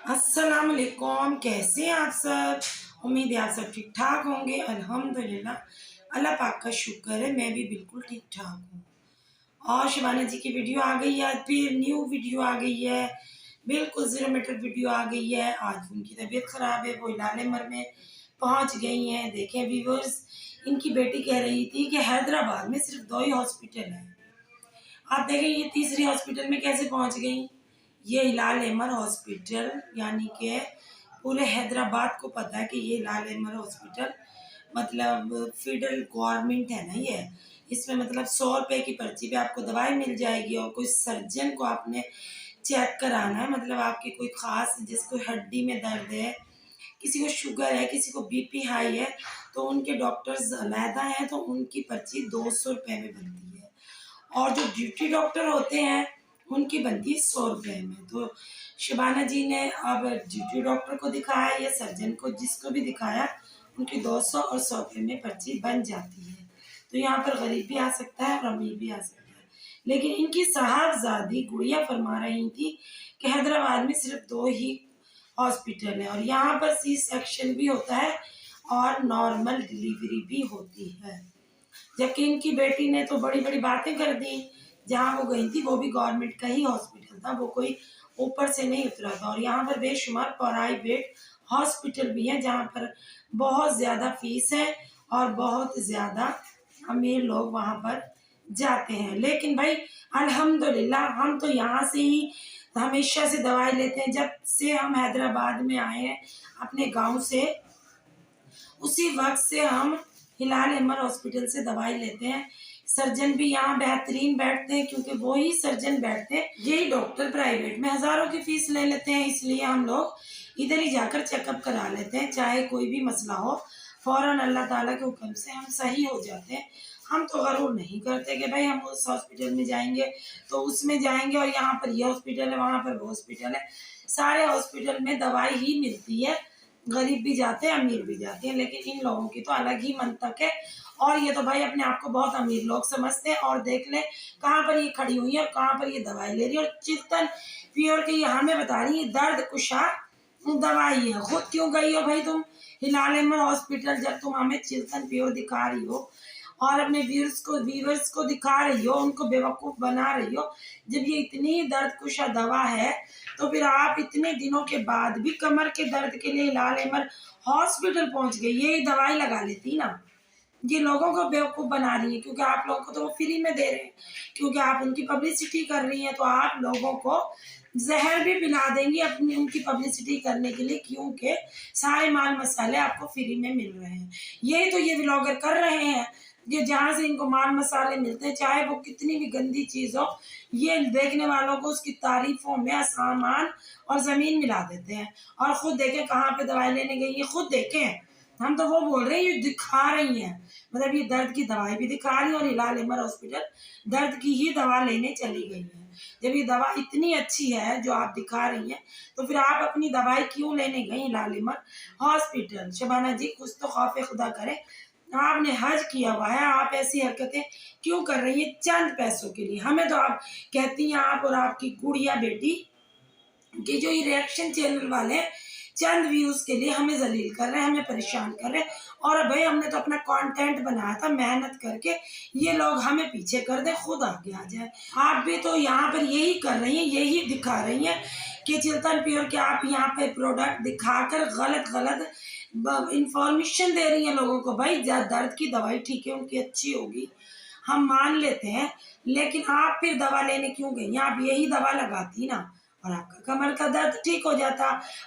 अस्सलाम वालेकुम। कैसे हैं आप सब? उम्मीद है आप सब ठीक ठाक होंगे। अल्हम्दुलिल्लाह, अल्लाह पाक का शुक्र है, मैं भी बिल्कुल ठीक ठाक हूँ। और शिवानी जी की वीडियो आ गई है, आज फिर न्यू वीडियो आ गई है, बिल्कुल ज़ीरो मीटर वीडियो आ गई है। आज उनकी तबीयत ख़राब है, वो इलाज में पहुँच गई हैं। देखें व्यूवर्स, इनकी बेटी कह रही थी कि हैदराबाद में सिर्फ 2 ही हॉस्पिटल हैं। आप देखें ये तीसरी हॉस्पिटल में कैसे पहुंच गई। ये हिलाल अहमर हॉस्पिटल, यानी कि पूरे हैदराबाद को पता है कि ये हिलाल अहमर हॉस्पिटल मतलब फेडरल गवर्नमेंट है ना ये। इसमें मतलब 100 रुपए की पर्ची पे आपको दवाई मिल जाएगी, और कोई सर्जन को आपने चेक कराना है, मतलब आपकी कोई खास जिसको हड्डी में दर्द है, किसी को शुगर है, किसी को बीपी हाई है, तो उनके डॉक्टर्स अलहदा हैं, तो उनकी पर्ची 200 रुपये में बनती है। और जो ड्यूटी डॉक्टर होते हैं उनकी बनती है 100 रुपये में। तो शबाना जी ने अब ड्यूटी डॉक्टर को दिखाया या सर्जन को, जिसको भी दिखाया, उनकी 200 और 100 रुपये में पर्ची बन जाती है। तो यहाँ पर गरीब भी आ सकता है और अमीर भी आ सकता है। लेकिन इनकी साहबजादी गुड़िया फरमा रही थी कि हैदराबाद में सिर्फ 2 ही हॉस्पिटल है, और यहाँ पर सी सेक्शन भी होता है और नॉर्मल डिलीवरी भी होती है। जबकि इनकी बेटी ने तो बड़ी बड़ी बातें कर दी। जहाँ वो गई थी वो भी गवर्नमेंट का ही हॉस्पिटल था, वो कोई ऊपर से नहीं उतरा था। और यहाँ पर बेशुमार प्राइवेट हॉस्पिटल भी हैं जहाँ पर बहुत ज़्यादा फीस है और बहुत ज़्यादा अमीर लोग वहाँ पर जाते हैं। लेकिन भाई अल्हम्दुलिल्लाह, हम तो यहाँ से ही हमेशा से दवाई लेते हैं। जब से हम हैदराबाद में आए हैं अपने गांव से, उसी वक्त से हम हिलाल अहमर हॉस्पिटल से दवाई लेते हैं। सर्जन भी यहाँ बेहतरीन बैठते हैं, क्योंकि वो ही सर्जन बैठते हैं। यही डॉक्टर प्राइवेट में हज़ारों की फीस ले लेते हैं, इसलिए हम लोग इधर ही जाकर चेकअप करा लेते हैं। चाहे कोई भी मसला हो, फ़ौरन अल्लाह ताला के हुक्म से हम सही हो जाते हैं। हम तो गरूर नहीं करते कि भाई हम उस हॉस्पिटल में जाएंगे तो उसमें जाएंगे, और यहाँ पर ये हॉस्पिटल है, वहाँ पर वो हॉस्पिटल है। सारे हॉस्पिटल में दवाई ही मिलती है, गरीब भी जाते हैं, अमीर भी जाते हैं। लेकिन इन लोगों की तो अलग ही मंतक है, और ये तो भाई अपने आप को बहुत अमीर लोग समझते हैं। और देख ले कहाँ पर ये खड़ी हुई है और कहाँ पर ये दवाई ले रही है, और चिंतन प्योर की ये हमें बता रही है दर्द कुशा दवाई है। खुद क्यों गई हो भाई तुम हिलाल अहमर हॉस्पिटल, जब तुम हमें चिंतन प्योर दिखा रही हो और अपने व्यूअर्स को दिखा रही हो, उनको बेवकूफ़ बना रही हो। जब ये इतनी दर्द कुशा दवा है, तो फिर आप इतने दिनों के बाद भी कमर के दर्द के लिए हिलाल अहमर हॉस्पिटल पहुंच गई। ये दवाई लगा लेती ना। ये लोगों को बेवकूफ़ बना रही है, क्योंकि आप लोगों को तो वो फ्री में दे रहे हैं, क्योंकि आप उनकी पब्लिसिटी कर रही हैं, तो आप लोगों को जहर भी पिला देंगी अपनी उनकी पब्लिसिटी करने के लिए, क्योंकि सारे माल मसाले आपको फ्री में मिल रहे हैं। यही तो ये व्लॉगर कर रहे हैं। ये जहाँ से इनको माल मसाले मिलते हैं, चाहे वो कितनी भी गंदी चीज़ हो, ये देखने वालों को उसकी तारीफों में आसमान और ज़मीन मिला देते हैं। और खुद देखें कहाँ पे दवाई लेने गई है, खुद देखें। हम तो वो बोल रहे हैं, ये दिखा रही हैं, मतलब ये दर्द की दवाई भी दिखा रही है, और हिलाल अहमर हॉस्पिटल दर्द की ही दवा लेने चली गई है। जब ये दवा इतनी अच्छी है जो आप दिखा रही हैं, तो फिर आप अपनी दवाई क्यों लेने गई हिलाल अहमर हॉस्पिटल? शबाना जी, कुछ तो खौफ खुदा करें। आपने हज किया हुआ है, आप ऐसी हरकतें क्यों कर रही हैं चंद पैसों के लिए? हमें तो आप कहती हैं, आप और आपकी गुड़िया बेटी कि जो ये रिएक्शन चैनल वाले चंद व्यूज के लिए हमें जलील कर रहे हैं, हमें परेशान कर रहे हैं। और भाई हमने तो अपना कंटेंट बनाया था मेहनत करके, ये लोग हमें पीछे कर दे, खुद आगे आ जाए। आप भी तो यहाँ पर यही कर रही हैं, यही दिखा रही हैं कि चिल्तन प्योर के आप यहाँ पे प्रोडक्ट दिखाकर गलत गलत इंफॉर्मेशन दे रही हैं लोगों को। भाई दर्द की दवाई ठीक है, उनकी अच्छी होगी, हम मान लेते हैं, लेकिन आप फिर दवा लेने क्यों गई? आप यही दवा लगाती ना, और आपका कमर का दर्द ठीक हो जाता।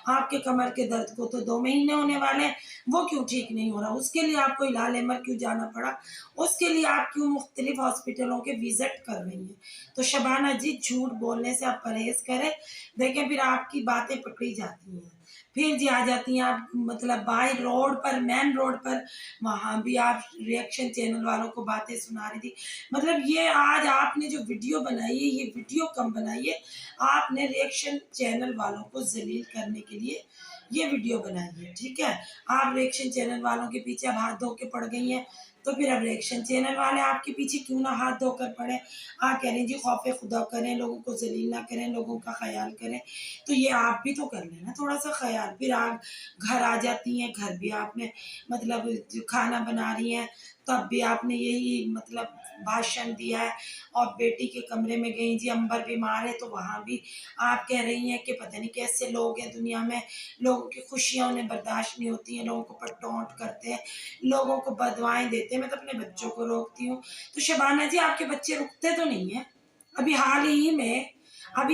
आपके कमर के दर्द को तो 2 महीने होने वाले हैं, वो क्यों ठीक नहीं हो रहा? उसके लिए आपको हिलाल अहमर क्यों जाना पड़ा? उसके लिए आप क्यों मुख्तलिफ हॉस्पिटलों के विजिट कर रही हैं? तो शबाना जी, झूठ बोलने से आप परहेज करें। देखें फिर आपकी बातें पकड़ी जाती हैं, फिर जी आ जाती हैं आप, मतलब बाई रोड पर, मेन रोड पर, वहाँ भी आप रिएक्शन चैनल वालों को बातें सुना रही थी। मतलब ये आज आपने जो वीडियो बनाई है, ये वीडियो कम बनाई है, आपने रिएक्शन चैनल वालों को जलील करने के लिए ये वीडियो बनाई है, ठीक है? आप रिएक्शन चैनल वालों के पीछे अब हाथ धो के पड़ गई हैं, तो फिर अब रिएक्शन चैनल वाले आपके पीछे क्यों ना हाथ धोकर पड़े। आप कह रहे हैं जी खौफ खुदा करें, लोगों को जलील ना करें, लोगों का ख्याल करें, तो ये आप भी तो कर लेना थोड़ा सा ख्याल। फिर आप घर आ जाती हैं, घर भी आपने मतलब जो खाना बना रही हैं तब भी आपने यही मतलब भाषण दिया है। और बेटी के कमरे में गई जी, अंबर बीमार है तो वहाँ भी आप कह रही हैं कि पता नहीं कैसे लोग हैं दुनिया में, लोगों की खुशियाँ उन्हें बर्दाश्त नहीं होती हैं, लोगों को पटौट करते हैं, लोगों को बदवाएं देते हैं। मैं तो अपने बच्चों को रोकती हूँ। तो शबाना जी आपके बच्चे रुकते तो नहीं हैं। अभी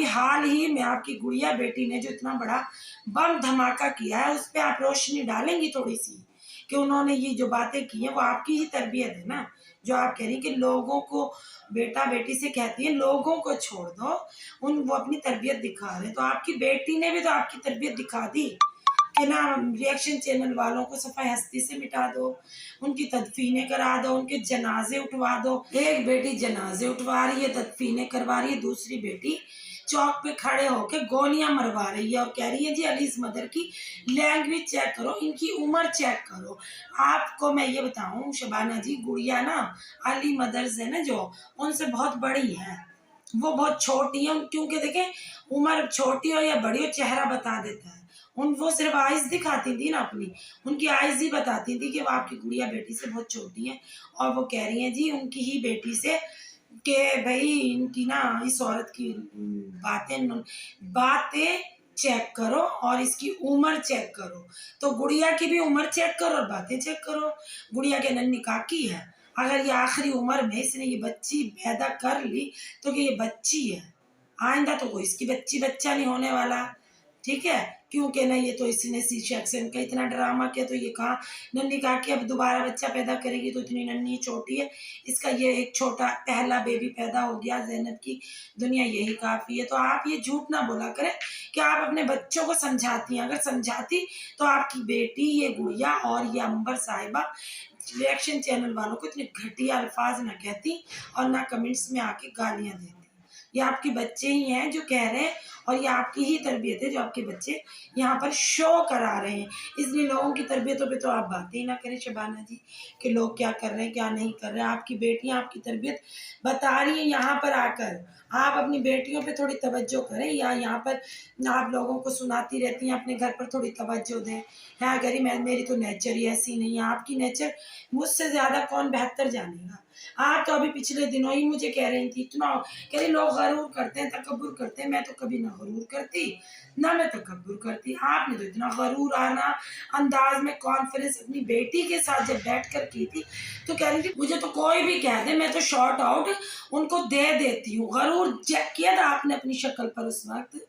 हाल ही में आपकी गुड़िया बेटी ने जो इतना बड़ा बम धमाका किया है उस पर आप रोशनी डालेंगी थोड़ी सी, कि उन्होंने ये जो बातें की हैं वो आपकी ही तरबियत है ना। जो आप कह रही हैं कि लोगों को, बेटा बेटी से कहती है लोगों को छोड़ दो, वो अपनी तरबियत दिखा रहे हैं, तो आपकी बेटी ने भी तो आपकी तरबियत दिखा दी कि ना रिएक्शन चैनल वालों को सफाई हस्ती से मिटा दो, उनकी तदफीनें करा दो, उनके जनाजे उठवा दो। एक बेटी जनाजे उठवा रही है, तदफीनें करवा रही है, दूसरी बेटी चौक पे खड़े होके गोलियां मरवा रही है और कह रही है जी अलीज मदर की लैंग्वेज चेक करो, इनकी उम्र चेक करो। आपको मैं ये बताऊं शबाना जी, गुड़िया ना अली मदर्स है ना जो, उनसे बहुत बड़ी है, वो बहुत छोटी है। क्योंकि देखें उम्र छोटी हो या बड़ी हो चेहरा बता देता है। उन वो सिर्फ आइज दिखाती थी ना अपनी, उनकी आइज ही बताती थी कि वो आपकी गुड़िया बेटी से बहुत छोटी है। और वो कह रही हैं जी उनकी ही बेटी से कि भाई इनकी ना इस औरत की बातें चेक करो और इसकी उम्र चेक करो। तो गुड़िया की भी उम्र चेक करो और बातें चेक करो। गुड़िया के नन्ही काकी है, अगर ये आखिरी उम्र में इसने ये बच्ची पैदा कर ली तो कि ये बच्ची है, आइंदा तो कोई इसकी बच्ची बच्चा नहीं होने वाला। ठीक है, क्योंकि ना ये तो इसने सी सेक्शन का इतना ड्रामा किया, तो ये कहा नन्ही कहा कि अब दोबारा बच्चा पैदा करेगी तो इतनी नन्ही छोटी है, इसका ये एक छोटा पहला बेबी पैदा हो गया, ज़ैनब की दुनिया यही काफ़ी है। तो आप ये झूठ ना बोला करें कि आप अपने बच्चों को समझाती हैं। अगर समझाती तो आपकी बेटी ये गुड़िया और ये अंबर साहिबा रिएक्शन चैनल वालों को इतने घटिया अल्फाज ना कहती और ना कमेंट्स में आके गालियां देती। ये आपके बच्चे ही हैं जो कह रहे हैं और ये आपकी ही तरबियत है जो आपके बच्चे यहाँ पर शो करा रहे हैं। इसलिए लोगों की तरबियतों पे तो आप बातें ही ना करें शबाना जी कि लोग क्या कर रहे हैं क्या नहीं कर रहे हैं। आपकी बेटियां आपकी तरबियत बता रही हैं यहाँ पर आकर। आप अपनी बेटियों पे थोड़ी तवज्जो करें, या यहाँ पर आप लोगों को सुनाती रहती हैं अपने घर पर थोड़ी तवज्जो दें। हाँ गरी मेरी तो नेचर ही ऐसी नहीं है, आपकी नेचर मुझसे ज़्यादा कौन बेहतर जानेगा। आप तो अभी पिछले दिनों ही मुझे कह रही थी इतना, कह रही लोग गरूर करते हैं तकब्बुर करते हैं, मैं तो कभी ना गरूर करती ना मैं तकब्बुर करती। आपने तो इतना गरूर आना अंदाज में कॉन्फ्रेंस अपनी बेटी के साथ जब बैठ कर की थी तो कह रही थी मुझे तो कोई भी कह दे मैं तो शॉर्ट आउट उनको दे देती हूँ। गरूर चेक किया था आपने अपनी शक्ल पर उस वक्त,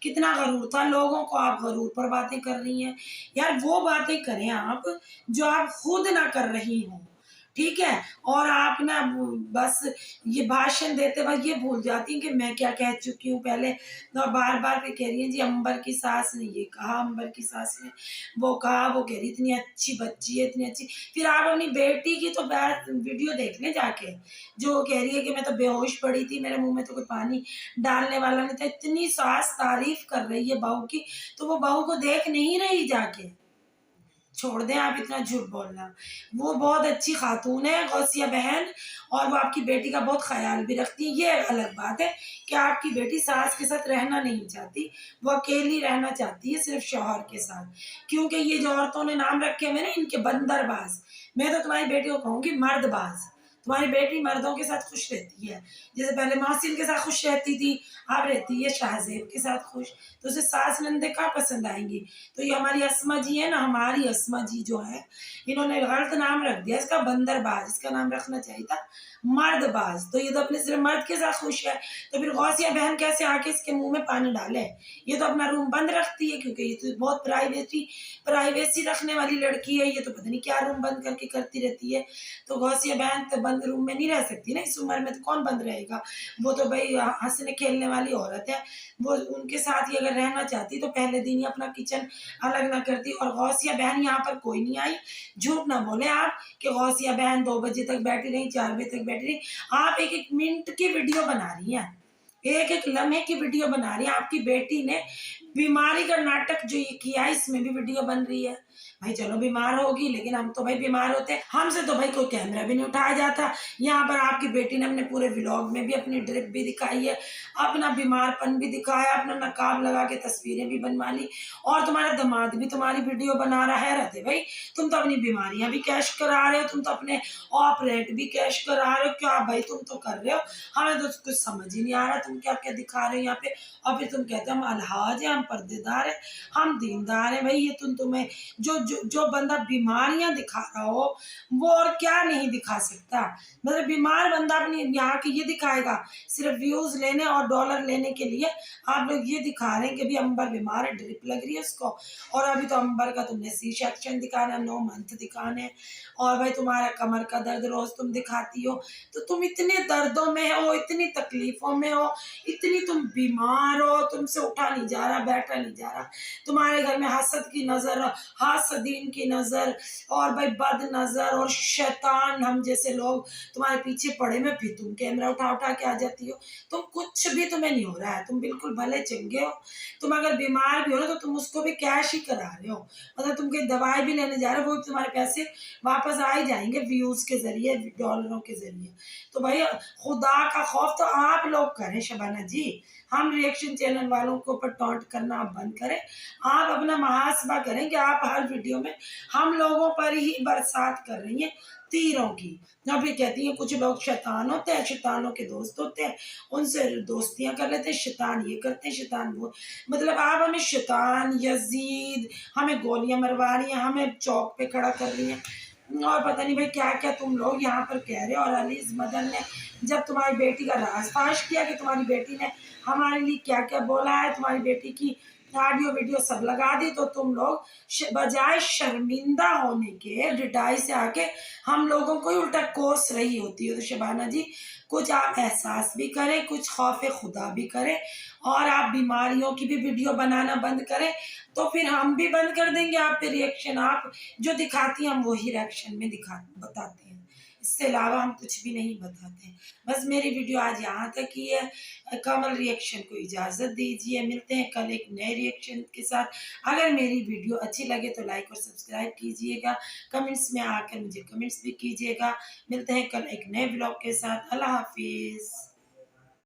कितना गरूर था। लोगों को आप गरूर पर बातें कर रही हैं। यार वो बातें करें आप जो आप खुद ना कर रही हो, ठीक है। और आप ना बस ये भाषण देते वक्त ये भूल जाती हैं कि मैं क्या कह चुकी हूँ पहले। तो बार बार फिर कह रही हैं जी अंबर की सास ने ये कहा, अंबर की सास ने वो कहा, वो कह रही इतनी अच्छी बच्ची है इतनी अच्छी। फिर आप अपनी बेटी की तो वीडियो देख लें जाके, जो कह रही है कि मैं तो बेहोश पड़ी थी, मेरे मुंह में तो कोई पानी डालने वाला नहीं था। इतनी सास तारीफ कर रही है बहू की, तो वो बहू को देख नहीं रही जाके। छोड़ दें आप इतना झूठ बोलना। वो बहुत अच्छी खातून है गौसिया बहन, और वो आपकी बेटी का बहुत ख्याल भी रखती है। ये अलग बात है कि आपकी बेटी सास के साथ रहना नहीं चाहती, वो अकेली रहना चाहती है सिर्फ शौहर के साथ। क्योंकि ये जो औरतों ने नाम रखे हुए ना इनके बंदरबाज, मैं तो तुम्हारी बेटी को कहूँगी मर्दबाज। तुम्हारी बेटी मर्दों के साथ खुश रहती है, जैसे पहले मोहसिन के साथ खुश रहती थी, अब रहती है शाहजेब के साथ खुश। तो उसे सास नंदे कहाँ पसंद आएंगी। तो ये हमारी अस्मा जी है ना, हमारी अस्मा जी जो है इन्होंने गलत नाम रख दिया इसका बंदरबाज, इसका नाम रखना चाहिए था मर्दबाज। तो ये तो अपने सिर्फ मर्द के साथ खुश है, तो फिर गौसिया बहन कैसे आके इसके मुंह में पानी डाले। ये तो अपना रूम बंद रखती है क्योंकि ये तो बहुत प्राइवेसी रखने वाली लड़की है। ये तो पता नहीं क्या रूम बंद करके करती रहती है। तो गौसिया बहन तो बंद रूम में नहीं रह सकती ना, इस उम्र में तो कौन बंद रहेगा। वो तो भाई हंसने खेलने वाली औरत है, वो उनके साथ ही अगर रहना चाहती तो पहले दिन ही अपना किचन अलग ना करती। और गौसिया बहन यहाँ पर कोई नहीं आई, झूठ ना बोले आप कि गौसिया बहन 2 बजे तक बैठी रही, 4 बजे तक बैठी रही। आप एक एक मिनट की वीडियो बना रही हैं, एक एक लम्हे की वीडियो बना रही है। आपकी बेटी ने बीमारी का नाटक जो ये किया है, इसमें भी वीडियो बन रही है। भाई चलो बीमार होगी, लेकिन हम तो भाई बीमार होते हैं, हमसे तो भाई कोई कैमरा भी नहीं उठाया जाता। यहाँ पर आपकी बेटी ने अपने पूरे व्लॉग में भी अपनी ड्रिप भी दिखाई है, अपना बीमारपन भी दिखाया, अपना नकाब लगा के तस्वीरें भी बनवा ली, और तुम्हारा दामाद भी तुम्हारी वीडियो बना रहा है। रहते भाई तुम तो अपनी बीमारियां भी कैश करा रहे हो, तुम तो अपने ऑपरेट भी कैश करा रहे हो, क्या भाई तुम तो कर रहे हो। हमें तो कुछ समझ ही नहीं आ रहा तुम क्या क्या दिखा रहे हो यहाँ पे। और फिर तुम कहते हो हम अलहाज हैं, हम पर्देदार हैं, हम दीनदार हैं। भाई ये तुम्हें जो बंदा बीमारियां दिखा रहा हो वो और क्या नहीं दिखा सकता। मतलब बीमार बंदा अपनी यहाँ की ये दिखाएगा सिर्फ व्यूज लेने और डॉलर लेने के लिए। आप लोग ये दिखा रहे हैं कि भी अंबर बीमार है, ड्रिप लग रही है उसको, और अभी तो अंबर का तुमने सी सेक्शन दिखाना, 9 मंथ दिखाने, और भाई तुम्हारा कमर का दर्द रोज तुम दिखाती हो। तो तुम इतने दर्दों में हो, इतनी तकलीफों में हो, इतनी तुम बीमार हो, तुमसे उठा नहीं जा रहा, बैठा नहीं जा रहा, तुम्हारे घर में हसद की नजर, हासदीन की नजर, और भाई बद नजर और शैतान हम जैसे लोग तुम्हारे पीछे पड़े में, फिर तुम कैमरा उठा उठा के आ जाती हो। तुम कुछ भी तुम्हें नहीं हो रहा है, तुम बिल्कुल भले चंगे हो। तुम अगर बीमार भी हो ना तो तुम उसको भी कैश ही करा रहे हो, मतलब तुम कोई दवाई भी लेने जा रहे हो, वो भी तुम्हारे पैसे वापस आ ही जाएंगे व्यूज के जरिए, डॉलरों के जरिए। तो भाई खुदा का खौफ तो आप लोग करें शबाना जी। हम रिएक्शन चैनल वालों के ऊपर टॉन्ट करना आप बंद करें। आप अपना मुहासबा करें कि आप हर वीडियो में हम लोगों पर ही बरसात कर रही हैं तीरों की। अभी कहती हैं कुछ लोग शैतान होते हैं, शैतानों के दोस्त होते हैं, उनसे दोस्तियां कर लेते हैं, शैतान ये करते हैं, शैतान वो। मतलब आप हमें शैतान, यजीद, हमें गोलियां मरवा रही हैं, हमें चौक पे खड़ा कर रही हैं, और पता नहीं भाई क्या क्या तुम लोग यहाँ पर कह रहे हो। और अलीज मदन ने जब तुम्हारी बेटी का राजफाश किया कि तुम्हारी बेटी ने हमारे लिए क्या क्या बोला है, तुम्हारी बेटी की ऑडियो वीडियो सब लगा दी, तो तुम लोग बजाय शर्मिंदा होने के डिटाई से आके हम लोगों को ही उल्टा कोस रही होती है। तो शबाना जी कुछ आप एहसास भी करें, कुछ खौफ खुदा भी करें, और आप बीमारियों की भी वीडियो बनाना बंद करें, तो फिर हम भी बंद कर देंगे आप पे रिएक्शन। आप जो दिखाती हैं हम वही रिएक्शन में बताते हैं, इससे अलावा हम कुछ भी नहीं बताते हैं। बस मेरी वीडियो आज यहाँ तक ही है। कमल रिएक्शन को इजाज़त दीजिए, मिलते हैं कल एक नए रिएक्शन के साथ। अगर मेरी वीडियो अच्छी लगे तो लाइक और सब्सक्राइब कीजिएगा, कमेंट्स में आकर मुझे कमेंट्स भी कीजिएगा। मिलते हैं कल एक नए ब्लॉग के साथ। अल्लाह हाफिज़।